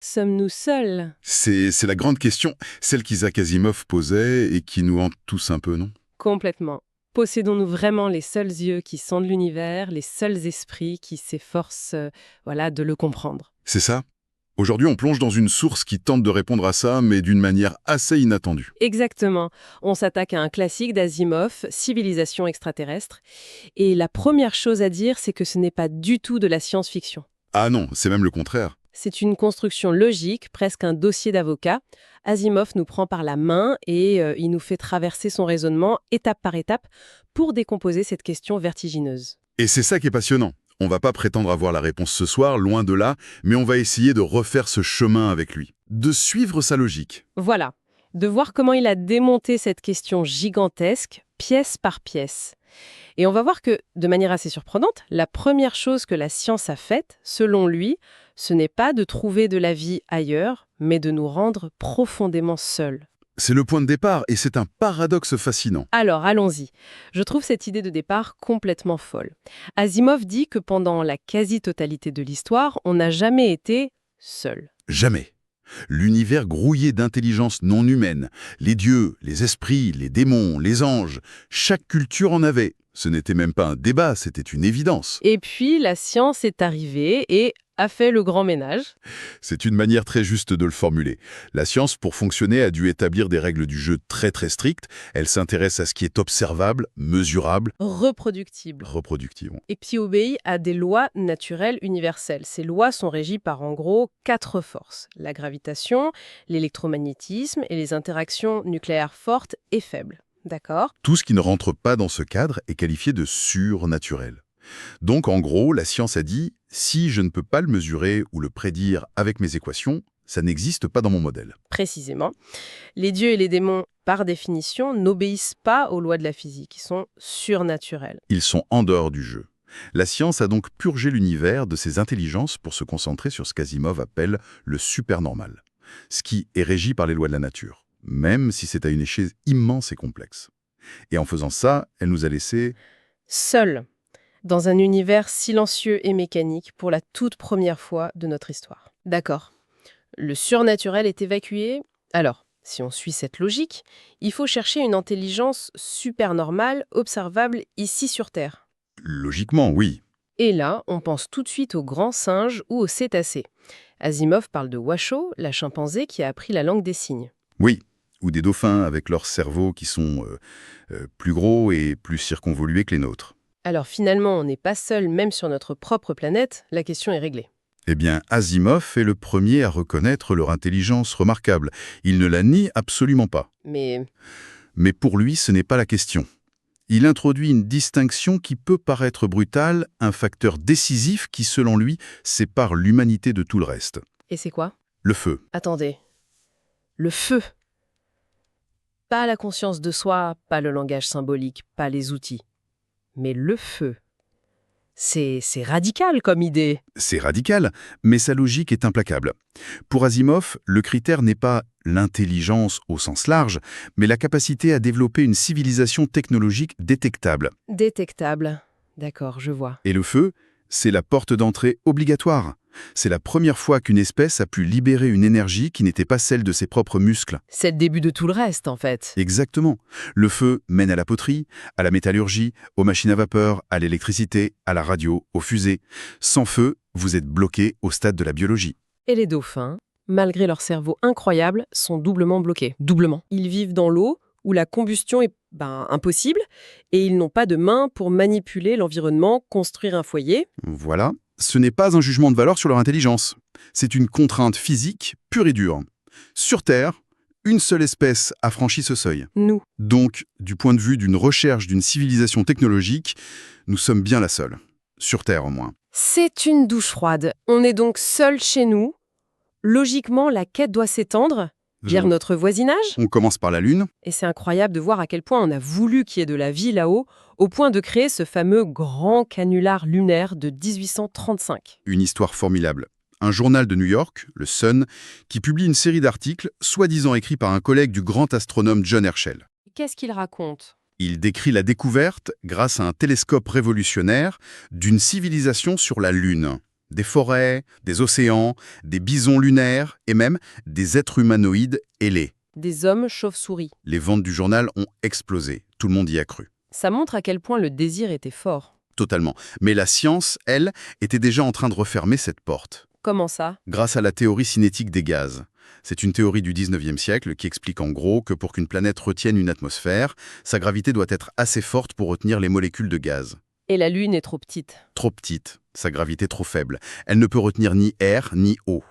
Sommes-nous seuls? C'est la grande question, celle qu'Isaac Asimov posait et qui nous hante tous un peu, non? Complètement. Possédons-nous vraiment les seuls yeux qui sondent l'univers, les seuls esprits qui s'efforcent, de le comprendre? C'est ça? Aujourd'hui, on plonge dans une source qui tente de répondre à ça, mais d'une manière assez inattendue. Exactement. On s'attaque à un classique d'Asimov, Civilisation extraterrestre. Et la première chose à dire, c'est que ce n'est pas du tout de la science-fiction. Ah non, c'est même le contraire. C'est une construction logique, presque un dossier d'avocat. Asimov nous prend par la main et il nous fait traverser son raisonnement étape par étape pour décomposer cette question vertigineuse. Et c'est ça qui est passionnant. On va pas prétendre avoir la réponse ce soir, loin de là, mais on va essayer de refaire ce chemin avec lui, de suivre sa logique. Voilà, de voir comment il a démonté cette question gigantesque, pièce par pièce. Et on va voir que, de manière assez surprenante, la première chose que la science a faite, selon lui, ce n'est pas de trouver de la vie ailleurs, mais de nous rendre profondément seuls. C'est le point de départ et c'est un paradoxe fascinant. Alors, allons-y. Je trouve cette idée de départ complètement folle. Asimov dit que pendant la quasi-totalité de l'histoire, on n'a jamais été seul. Jamais. L'univers grouillé d'intelligence non humaine, les dieux, les esprits, les démons, les anges, chaque culture en avait. Ce n'était même pas un débat, c'était une évidence. Et puis, la science est arrivée et a fait le grand ménage. C'est une manière très juste de le formuler. La science, pour fonctionner, a dû établir des règles du jeu très très strictes. Elle s'intéresse à ce qui est observable, mesurable, Reproductible. reproductible. Et puis obéit à des lois naturelles universelles. Ces lois sont régies par, en gros, 4 forces. La gravitation, l'électromagnétisme et les interactions nucléaires fortes et faibles. D'accord? Tout ce qui ne rentre pas dans ce cadre est qualifié de surnaturel. Donc, en gros, la science a dit, si je ne peux pas le mesurer ou le prédire avec mes équations, ça n'existe pas dans mon modèle. Précisément. Les dieux et les démons, par définition, n'obéissent pas aux lois de la physique. Ils sont surnaturels. Ils sont en dehors du jeu. La science a donc purgé l'univers de ses intelligences pour se concentrer sur ce qu'Asimov appelle le supernormal, ce qui est régi par les lois de la nature, même si c'est à une échelle immense et complexe. Et en faisant ça, elle nous a laissé... Seuls, dans un univers silencieux et mécanique pour la toute première fois de notre histoire. D'accord. Le surnaturel est évacué. Alors, si on suit cette logique, il faut chercher une intelligence supernormale, observable ici sur Terre. Logiquement, oui. Et là, on pense tout de suite aux grands singes ou aux cétacés. Asimov parle de Washoe, la chimpanzé qui a appris la langue des signes. Oui, ou des dauphins avec leurs cerveaux qui sont plus gros et plus circonvolués que les nôtres. Alors finalement, on n'est pas seul, même sur notre propre planète, la question est réglée. Eh bien, Asimov est le premier à reconnaître leur intelligence remarquable. Il ne la nie absolument pas. Mais Mais pour lui, ce n'est pas la question. Il introduit une distinction qui peut paraître brutale, un facteur décisif qui, selon lui, sépare l'humanité de tout le reste. et c'est quoi? Le feu. Attendez. Le feu. Pas la conscience de soi, pas le langage symbolique, pas les outils. Mais le feu. C'est radical comme idée. C'est radical, mais sa logique est implacable. Pour Asimov, le critère n'est pas l'intelligence au sens large, mais la capacité à développer une civilisation technologique détectable. Détectable. D'accord, je vois. Et le feu, c'est la porte d'entrée obligatoire. C'est la première fois qu'une espèce a pu libérer une énergie qui n'était pas celle de ses propres muscles. C'est le début de tout le reste, en fait. Exactement. Le feu mène à la poterie, à la métallurgie, aux machines à vapeur, à l'électricité, à la radio, aux fusées. Sans feu, vous êtes bloqué au stade de la biologie. Et les dauphins, malgré leur cerveau incroyable, sont doublement bloqués. Doublement. Ils vivent dans l'eau, où la combustion est impossible, et ils n'ont pas de main pour manipuler l'environnement, construire un foyer. Voilà. Ce n'est pas un jugement de valeur sur leur intelligence. C'est une contrainte physique pure et dure. Sur Terre, une seule espèce a franchi ce seuil. Nous. Donc, du point de vue d'une recherche d'une civilisation technologique, nous sommes bien la seule. Sur Terre, au moins. C'est une douche froide. On est donc seul chez nous. Logiquement, la quête doit s'étendre vers notre voisinage. On commence par la Lune. Et c'est incroyable de voir à quel point on a voulu qu'il y ait de la vie là-haut, au point de créer ce fameux grand canular lunaire de 1835. Une histoire formidable. Un journal de New York, le Sun, qui publie une série d'articles, soi-disant écrits par un collègue du grand astronome John Herschel. Qu'est-ce qu'il raconte? Il décrit la découverte, grâce à un télescope révolutionnaire, d'une civilisation sur la Lune. Des forêts, des océans, des bisons lunaires et même des êtres humanoïdes ailés. Des hommes chauves-souris. Les ventes du journal ont explosé. Tout le monde y a cru. Ça montre à quel point le désir était fort. Totalement. Mais la science, elle, était déjà en train de refermer cette porte. Comment ça? Grâce à la théorie cinétique des gaz. C'est une théorie du 19e siècle qui explique en gros que pour qu'une planète retienne une atmosphère, sa gravité doit être assez forte pour retenir les molécules de gaz. Et la Lune est trop petite. Trop petite, sa gravité trop faible. Elle ne peut retenir ni air ni eau.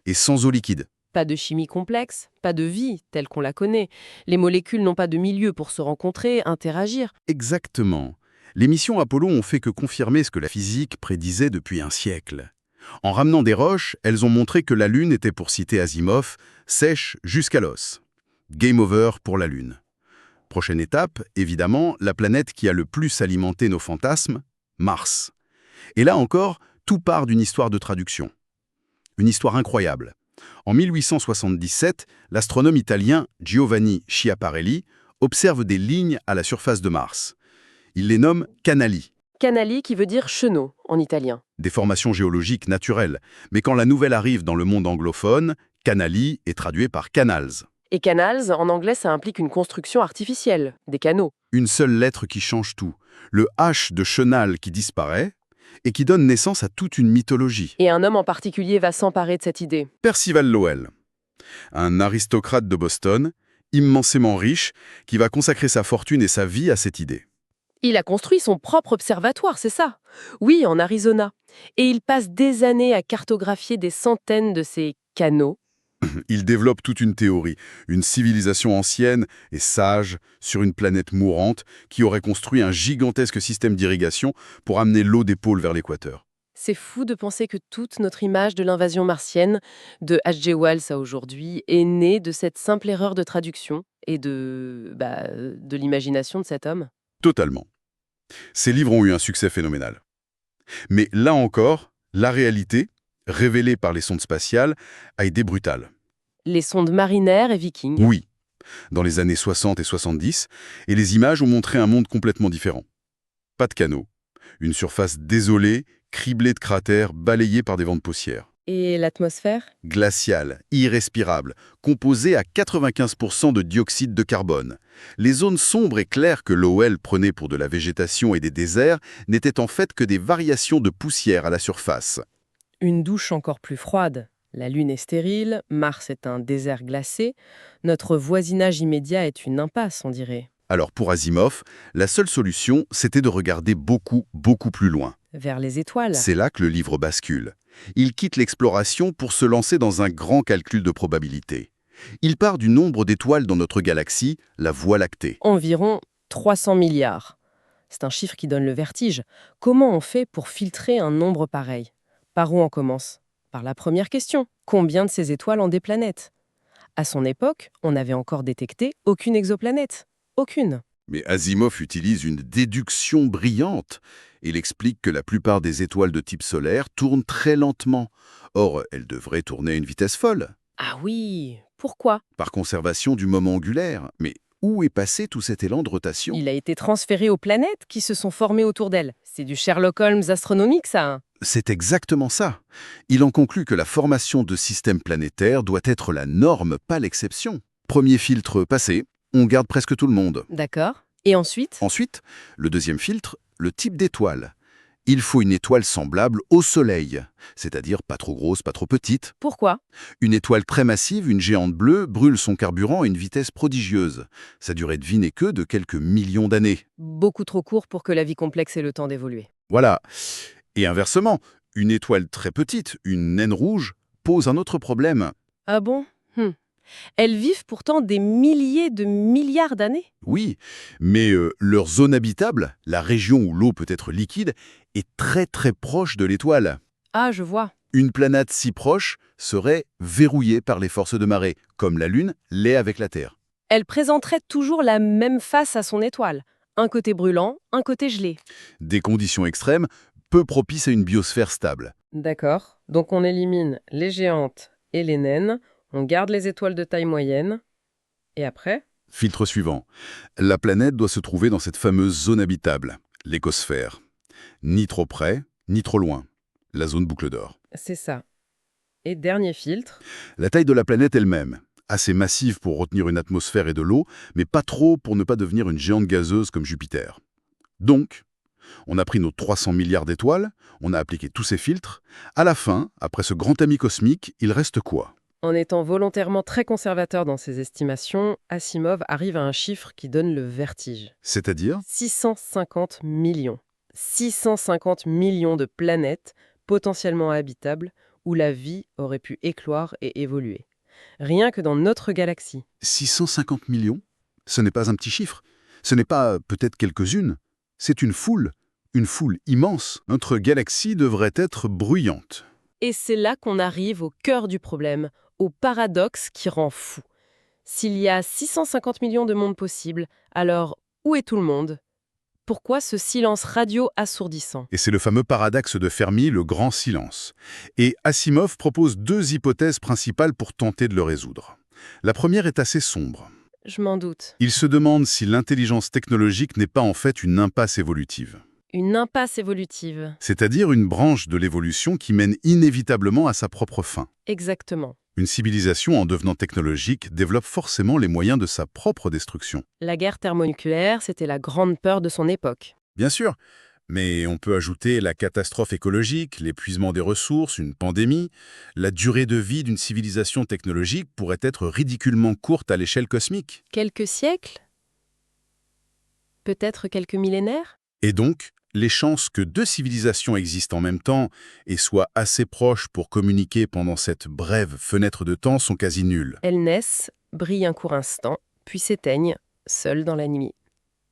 Et sans eau liquide. Pas de chimie complexe, pas de vie telle qu'on la connaît. Les molécules n'ont pas de milieu pour se rencontrer, interagir. Exactement. Les missions Apollo ont fait que confirmer ce que la physique prédisait depuis un siècle. En ramenant des roches, elles ont montré que la Lune était, pour citer Asimov, sèche jusqu'à l'os. Game over pour la Lune. Prochaine étape, évidemment, la planète qui a le plus alimenté nos fantasmes, Mars. Et là encore, tout part d'une histoire de traduction. Une histoire incroyable. En 1877, l'astronome italien Giovanni Schiaparelli observe des lignes à la surface de Mars. Il les nomme canali, Canali qui veut dire chenot en italien. des formations géologiques naturelles. Mais quand la nouvelle arrive dans le monde anglophone, canali est traduit par canals. Et canals, en anglais, ça implique une construction artificielle, des canaux. Une seule lettre qui change tout. Le H de chenal qui disparaît et qui donne naissance à toute une mythologie. Et un homme en particulier va s'emparer de cette idée. Percival Lowell, un aristocrate de Boston, immensément riche, qui va consacrer sa fortune et sa vie à cette idée. Il a construit son propre observatoire, c'est ça? Oui, en Arizona. Et il passe des années à cartographier des centaines de ces canaux. Il développe toute une théorie, une civilisation ancienne et sage sur une planète mourante qui aurait construit un gigantesque système d'irrigation pour amener l'eau des pôles vers l'équateur. C'est fou de penser que toute notre image de l'invasion martienne, de H.G. Wells à aujourd'hui, est née de cette simple erreur de traduction et de l'imagination de cet homme. Totalement. Ces livres ont eu un succès phénoménal. Mais là encore, la réalité, révélée par les sondes spatiales, a été brutale. Les sondes marinaires et vikings. Oui, dans les années 60 et 70, et les images ont montré un monde complètement différent. Pas de canaux, une surface désolée, criblée de cratères, balayée par des vents de poussière. Et l'atmosphère? Glaciale, irrespirable, composée à 95% de dioxyde de carbone. Les zones sombres et claires que Lowell prenait pour de la végétation et des déserts n'étaient en fait que des variations de poussière à la surface. Une douche encore plus froide. La Lune est stérile, Mars est un désert glacé. Notre voisinage immédiat est une impasse, on dirait. Alors pour Asimov, la seule solution, c'était de regarder beaucoup, beaucoup plus loin. Vers les étoiles. C'est là que le livre bascule. Il quitte l'exploration pour se lancer dans un grand calcul de probabilité. Il part du nombre d'étoiles dans notre galaxie, la Voie lactée. Environ 300 milliards. C'est un chiffre qui donne le vertige. Comment on fait pour filtrer un nombre pareil? Par où on commence? Par la première question. Combien de ces étoiles ont des planètes? À son époque, on n'avait encore détecté aucune exoplanète. Aucune. Mais Asimov utilise une déduction brillante. Il explique que la plupart des étoiles de type solaire tournent très lentement. Or, elles devraient tourner à une vitesse folle. Ah oui, pourquoi? Par conservation du moment angulaire. Mais où est passé tout cet élan de rotation? Il a été transféré aux planètes qui se sont formées autour d'elle. C'est du Sherlock Holmes astronomique, ça, hein? C'est exactement ça. Il en conclut que la formation de systèmes planétaires doit être la norme, pas l'exception. Premier filtre passé, on garde presque tout le monde. D'accord. Et ensuite? Ensuite, le deuxième filtre, le type d'étoile. Il faut une étoile semblable au Soleil, c'est-à-dire pas trop grosse, pas trop petite. Pourquoi? Une étoile très massive, une géante bleue, brûle son carburant à une vitesse prodigieuse. Sa durée de vie n'est que de quelques millions d'années. Beaucoup trop court pour que la vie complexe ait le temps d'évoluer. Voilà. Et inversement, une étoile très petite, une naine rouge, pose un autre problème. Ah bon? Elles vivent pourtant des milliers de milliards d'années. Oui, mais leur zone habitable, la région où l'eau peut être liquide, est très très proche de l'étoile. Ah, je vois. Une planète si proche serait verrouillée par les forces de marée, comme la Lune l'est avec la Terre. Elle présenterait toujours la même face à son étoile. Un côté brûlant, un côté gelé. Des conditions extrêmes, peu propices à une biosphère stable. D'accord. Donc on élimine les géantes et les naines. On garde les étoiles de taille moyenne. Et après? Filtre suivant. La planète doit se trouver dans cette fameuse zone habitable, l'écosphère. Ni trop près, ni trop loin. la zone boucle d'or. C'est ça. Et dernier filtre. La taille de la planète elle-même, assez massive pour retenir une atmosphère et de l'eau, mais pas trop pour ne pas devenir une géante gazeuse comme Jupiter. Donc, on a pris nos 300 milliards d'étoiles, on a appliqué tous ces filtres. À la fin, après ce grand ami cosmique, il reste quoi? En étant volontairement très conservateur dans ses estimations, Asimov arrive à un chiffre qui donne le vertige. C'est-à-dire 650 millions. 650 millions de planètes potentiellement habitables où la vie aurait pu éclore et évoluer. Rien que dans notre galaxie. 650 millions? Ce n'est pas un petit chiffre. Ce n'est pas peut-être quelques-unes. C'est une foule immense. Notre galaxie devrait être bruyante. Et c'est là qu'on arrive au cœur du problème, au paradoxe qui rend fou. S'il y a 650 millions de mondes possibles, alors où est tout le monde? Pourquoi ce silence radio assourdissant? Et c'est le fameux paradoxe de Fermi, le grand silence. Et Asimov propose deux hypothèses principales pour tenter de le résoudre. La première est assez sombre. Je m'en doute. Il se demande si l'intelligence technologique n'est pas en fait une impasse évolutive. Une impasse évolutive. C'est-à-dire une branche de l'évolution qui mène inévitablement à sa propre fin. Exactement. Une civilisation, en devenant technologique, développe forcément les moyens de sa propre destruction. La guerre thermonucléaire, c'était la grande peur de son époque. Bien sûr, mais on peut ajouter la catastrophe écologique, l'épuisement des ressources, une pandémie. La durée de vie d'une civilisation technologique pourrait être ridiculement courte à l'échelle cosmique. Quelques siècles? Peut-être quelques millénaires? Et donc, les chances que deux civilisations existent en même temps et soient assez proches pour communiquer pendant cette brève fenêtre de temps sont quasi nulles. Elles naissent, brillent un court instant, puis s'éteignent, seules dans la nuit.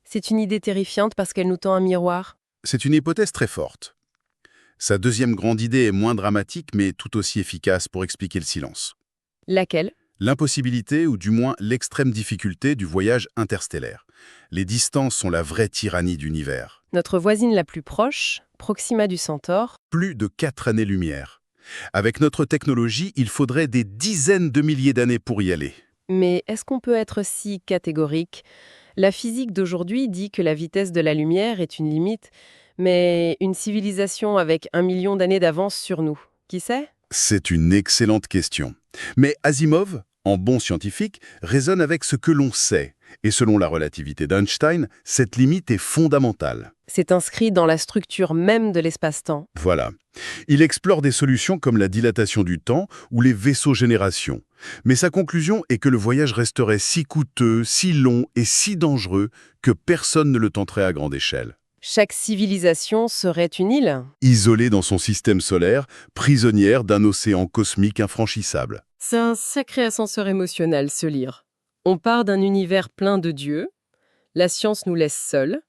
C'est une idée terrifiante parce qu'elle nous tend un miroir. C'est une hypothèse très forte. Sa deuxième grande idée est moins dramatique mais tout aussi efficace pour expliquer le silence. Laquelle? L'impossibilité ou du moins l'extrême difficulté du voyage interstellaire. Les distances sont la vraie tyrannie d'univers. Notre voisine la plus proche, Proxima du Centaure, Plus de 4 années-lumière. Avec notre technologie, il faudrait des dizaines de milliers d'années pour y aller. mais est-ce qu'on peut être si catégorique? La physique d'aujourd'hui dit que la vitesse de la lumière est une limite, mais une civilisation avec 1 million d'années d'avance sur nous, qui sait? C'est une excellente question. Mais Asimov, en bon scientifique, raisonne avec ce que l'on sait. Et selon la relativité d'Einstein, cette limite est fondamentale. C'est inscrit dans la structure même de l'espace-temps. Voilà. Il explore des solutions comme la dilatation du temps ou les vaisseaux-génération. Mais sa conclusion est que le voyage resterait si coûteux, si long et si dangereux que personne ne le tenterait à grande échelle. Chaque civilisation serait une île. Isolée dans son système solaire, prisonnière d'un océan cosmique infranchissable. C'est un sacré ascenseur émotionnel, ce lire. On part d'un univers plein de dieux, la science nous laisse seuls,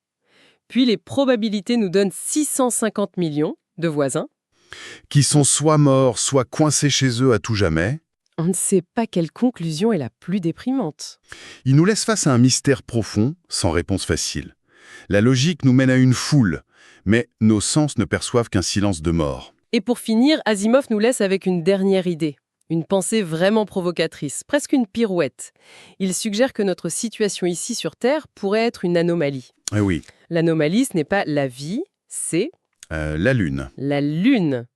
puis les probabilités nous donnent 650 millions de voisins. Qui sont soit morts, soit coincés chez eux à tout jamais. On ne sait pas quelle conclusion est la plus déprimante. Ils nous laissent face à un mystère profond, sans réponse facile. La logique nous mène à une foule, mais nos sens ne perçoivent qu'un silence de mort. Et pour finir, Asimov nous laisse avec une dernière idée. Une pensée vraiment provocatrice, presque une pirouette. Il suggère que notre situation ici sur Terre pourrait être une anomalie. Eh oui, L'anomalie, ce n'est pas la vie, c'est la Lune. la Lune.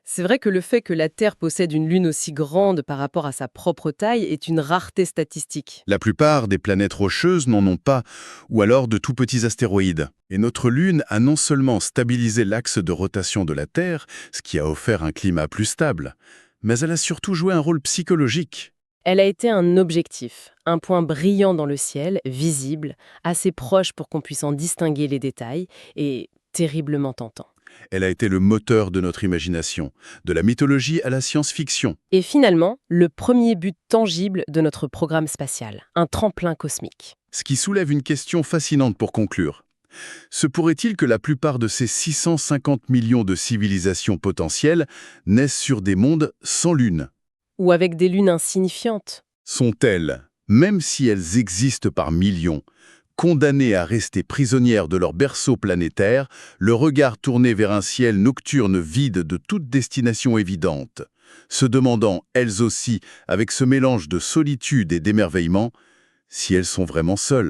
C'est vrai que le fait que la Terre possède une Lune aussi grande par rapport à sa propre taille est une rareté statistique. La plupart des planètes rocheuses n'en ont pas, ou alors de tout petits astéroïdes. Et notre Lune a non seulement stabilisé l'axe de rotation de la Terre, ce qui a offert un climat plus stable, mais elle a surtout joué un rôle psychologique. Elle a été un objectif, un point brillant dans le ciel, visible, assez proche pour qu'on puisse en distinguer les détails, et terriblement tentant. Elle a été le moteur de notre imagination, de la mythologie à la science-fiction. Et finalement, le premier but tangible de notre programme spatial, un tremplin cosmique. Ce qui soulève une question fascinante pour conclure. Se pourrait-il que la plupart de ces 650 millions de civilisations potentielles naissent sur des mondes sans lune? Ou avec des lunes insignifiantes. Sont-elles, même si elles existent par millions, condamnées à rester prisonnières de leur berceau planétaire, le regard tourné vers un ciel nocturne vide de toute destination évidente, se demandant, elles aussi, avec ce mélange de solitude et d'émerveillement, si elles sont vraiment seules?